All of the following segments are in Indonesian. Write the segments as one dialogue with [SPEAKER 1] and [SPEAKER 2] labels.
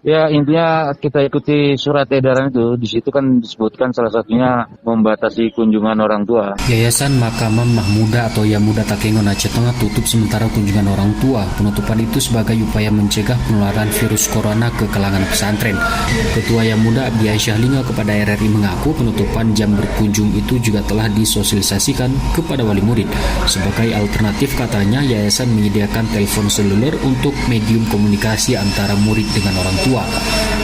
[SPEAKER 1] Ya, intinya kita ikuti surat edaran itu. Di situ kan disebutkan salah satunya membatasi kunjungan orang tua.
[SPEAKER 2] Yayasan Makamam Mahmuda atau Yamuda Takengon Aceh Tengah tutup sementara kunjungan orang tua. Penutupan itu sebagai upaya mencegah penularan virus corona ke kalangan pesantren. Ketua Yamuda Abdi Aisyah kepada RRI mengaku penutupan jam berkunjung itu juga telah disosialisasikan kepada wali murid. Sebagai alternatif katanya, yayasan menyediakan telepon seluler untuk medium komunikasi antara murid dengan orang tua.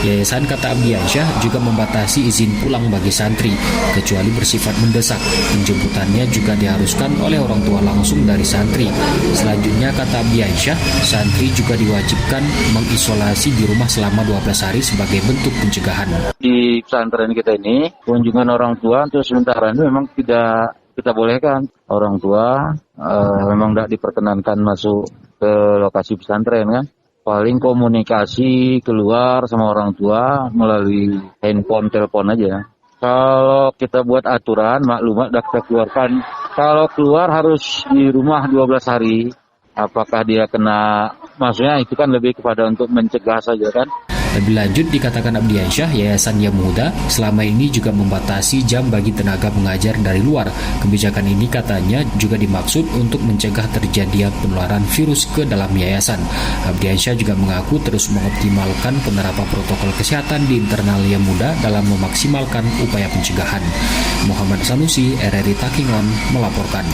[SPEAKER 2] Yayasan, kata Abdi Aisyah, juga membatasi izin pulang bagi santri, kecuali bersifat mendesak. Penjemputannya juga diharuskan oleh orang tua langsung dari santri. Selanjutnya, kata Abdi Aisyah, santri juga diwajibkan mengisolasi di rumah selama 12 hari sebagai bentuk pencegahan.
[SPEAKER 1] Di pesantren kita ini, kunjungan orang tua untuk sementara ini memang tidak kita bolehkan. Orang tua memang tidak diperkenankan masuk ke lokasi pesantren kan. Paling komunikasi keluar sama orang tua melalui handphone, telepon aja. Kalau kita buat aturan, maklumat sudah kita keluarkan. Kalau keluar harus di rumah 12 hari. Apakah dia kena, maksudnya itu kan lebih kepada untuk mencegah saja kan.
[SPEAKER 2] Lebih lanjut dikatakan Abdi Aisyah, Yayasan Yamuda selama ini juga membatasi jam bagi tenaga pengajar dari luar. Kebijakan ini katanya juga dimaksud untuk mencegah terjadinya penularan virus ke dalam yayasan. Abdi Aisyah juga mengaku terus mengoptimalkan penerapan protokol kesehatan di internal Yamuda dalam memaksimalkan upaya pencegahan. Muhammad Sanusi, RRI Takengon, melaporkan.